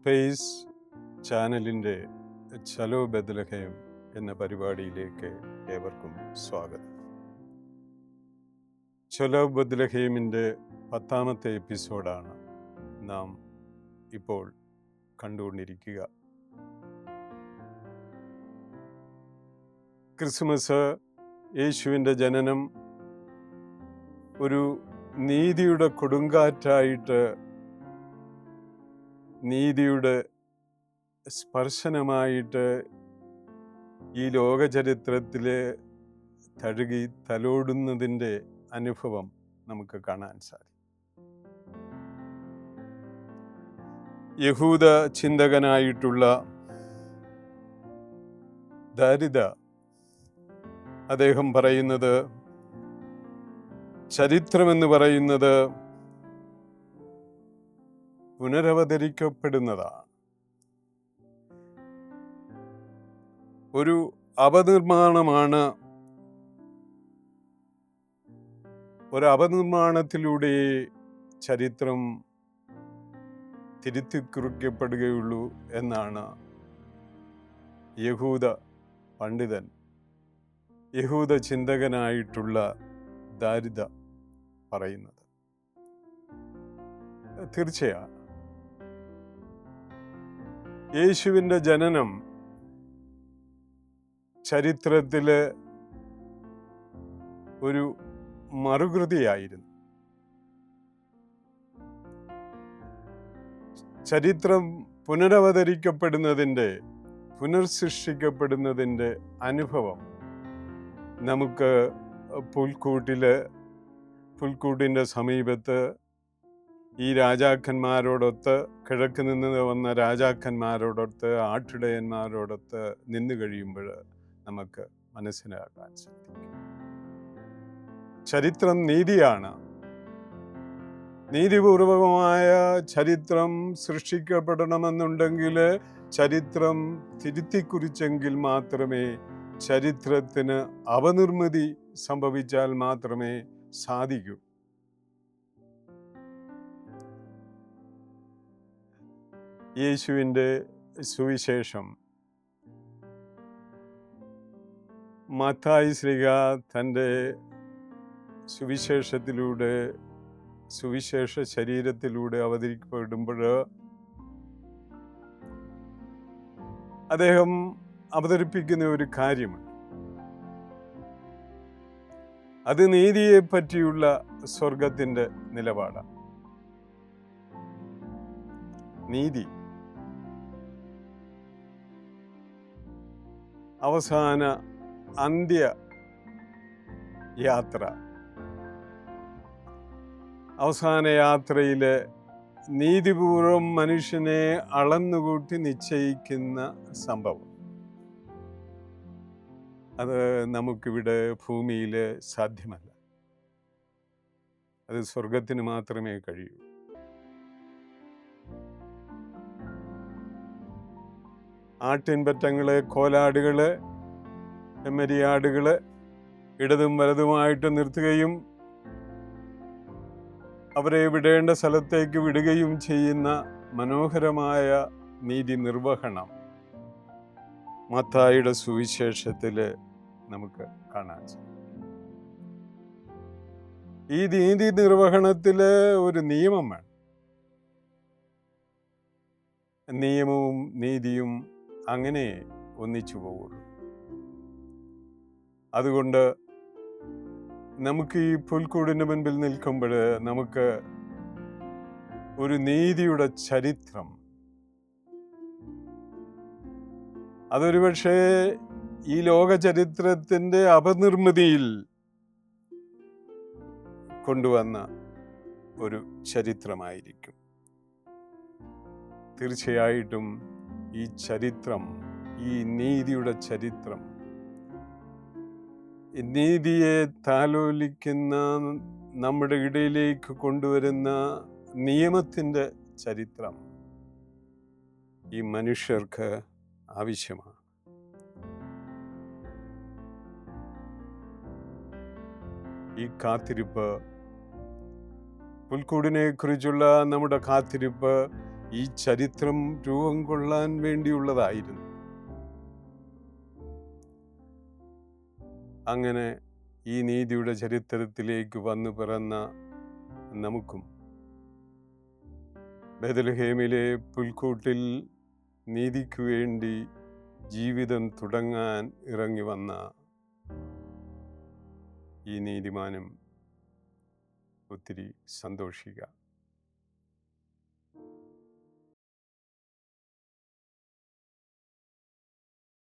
Space ചാനലിൻ്റെ ചലോ ബെത്ലഹേം എന്ന പരിപാടിയിലേക്ക് ഏവർക്കും സ്വാഗതം. ചലോ ബെത്ലഹേമിൻ്റെ 10ാമത്തെ എപ്പിസോഡാണ് നാം ഇപ്പോൾ കണ്ടുകൊണ്ടിരിക്കുക. ക്രിസ്മസ്, യേശുവിൻ്റെ ജനനം ഒരു നീതിയുടെ കൊടുങ്കാറ്റായിട്ട്, നീതിയുടെ സ്പർശനമായിട്ട് ഈ ലോകചരിത്രത്തിൽ തഴുകി തലോടുന്നതിൻ്റെ അനുഭവം നമുക്ക് കാണാൻ സാധിക്കും. യഹൂദ ചിന്തകനായിട്ടുള്ള ദാരിദ അദ്ദേഹം പറയുന്നത്, ചരിത്രമെന്ന് പറയുന്നത് പുനരവതരിക്കപ്പെടുന്നതാണ്. ഒരു അപനിർമ്മാണമാണ്. ഒരപനിർമ്മാണത്തിലൂടെ ചരിത്രം തിരുത്തിക്കുറിക്കപ്പെടുകയുള്ളൂ എന്നാണ് യഹൂദ പണ്ഡിതൻ, യഹൂദ ചിന്തകനായിട്ടുള്ള ദാരിദ പറയുന്നത്. തീർച്ചയാണ്, യേശുവിൻ്റെ ജനനം ചരിത്രത്തിൽ ഒരു മറുകൃതിയായിരുന്നു. ചരിത്രം പുനരവതരിക്കപ്പെടുന്നതിൻ്റെ, പുനർസൃഷ്ടിക്കപ്പെടുന്നതിൻ്റെ അനുഭവം നമുക്ക് പുൽക്കൂട്ടിൻ്റെ സമീപത്ത് ഈ രാജാക്കന്മാരോടൊത്ത്, കിഴക്ക് നിന്ന് വന്ന രാജാക്കന്മാരോടൊത്ത്, ആട്ടിടയന്മാരോടൊത്ത് നിന്ന് കഴിയുമ്പോൾ നമുക്ക് മനസ്സിലാക്കാൻ സാധിക്കും. ചരിത്രം നീതിയാണ്. നീതിപൂർവകമായ ചരിത്രം സൃഷ്ടിക്കപ്പെടണമെന്നുണ്ടെങ്കിൽ ചരിത്രം തിരുത്തിക്കുറിച്ചെങ്കിൽ മാത്രമേ, ചരിത്രത്തിന് അപനിർമ്മിതി സംഭവിച്ചാൽ മാത്രമേ സാധിക്കൂ. യേശുവിൻ്റെ സുവിശേഷം മത്തായി ശ്ലീഹ തൻ്റെ സുവിശേഷത്തിലൂടെ, സുവിശേഷ ശരീരത്തിലൂടെ അവതരിക്കപ്പെടുമ്പോൾ അദ്ദേഹം അവതരിപ്പിക്കുന്ന ഒരു കാര്യമുണ്ട്. അത് നീതിയെ പറ്റിയുള്ള സ്വർഗത്തിൻ്റെ നിലപാടാണ്. നീതി അവസാന അന്ത്യ യാത്ര, അവസാന യാത്രയിൽ നീതിപൂർവം മനുഷ്യനെ അളന്നുകൂട്ടി നിശ്ചയിക്കുന്ന സംഭവം. അത് നമുക്കിവിടെ ഭൂമിയിൽ സാധ്യമല്ല. അത് സ്വർഗത്തിന് മാത്രമേ കഴിയൂ. ആട്ടിൻപറ്റങ്ങള്, കോലാടുകള്, ചെമ്മരിയാടുകള് ഇടതും വലതുമായിട്ട് നിർത്തുകയും അവരെ വിടേണ്ട സ്ഥലത്തേക്ക് വിടുകയും ചെയ്യുന്ന മനോഹരമായ നീതി നിർവഹണം മത്തായിയുടെ സുവിശേഷത്തിൽ നമുക്ക് കാണാൻ സാധിക്കും. ഈ നീതി നിർവഹണത്തിൽ ഒരു നിയമം വേണം. നിയമവും നീതിയും അങ്ങനെ ഒന്നിച്ചു പോകുള്ളൂ. അതുകൊണ്ട് നമുക്ക് ഈ പുൽക്കൂടിന് മുൻപിൽ നിൽക്കുമ്പോൾ നമുക്ക് ഒരു നീതിയുടെ ചരിത്രം, അതൊരു പക്ഷേ ഈ ലോക ചരിത്രത്തിൻ്റെ അപനിർമ്മിതിയിൽ കൊണ്ടുവന്ന ഒരു ചരിത്രമായിരിക്കും. തീർച്ചയായിട്ടും ഈ ചരിത്രം, ഈ നീതിയുടെ ചരിത്രം, നീതിയെ താലോലിക്കുന്ന, നമ്മുടെ ഇടയിലേക്ക് കൊണ്ടുവരുന്ന നിയമത്തിൻ്റെ ചരിത്രം ഈ മനുഷ്യർക്ക് ആവശ്യമാണ്. ഈ കാത്തിരിപ്പ്, പുൽക്കൂടിനെ കുറിച്ചുള്ള നമ്മുടെ കാത്തിരിപ്പ് ഈ ചരിത്രം രൂപം കൊള്ളാൻ വേണ്ടിയുള്ളതായിരുന്നു. അങ്ങനെ ഈ നീതിയുടെ ചരിത്രത്തിലേക്ക് വന്നു പിറന്ന നമുക്കും ബേത്ലഹേമിലെ പുൽക്കൂട്ടിൽ നീതിക്ക് വേണ്ടി ജീവിതം തുടങ്ങാൻ ഇറങ്ങി വന്ന ഈ നീതിമാനും ഒത്തിരി സന്തോഷിക്കാം.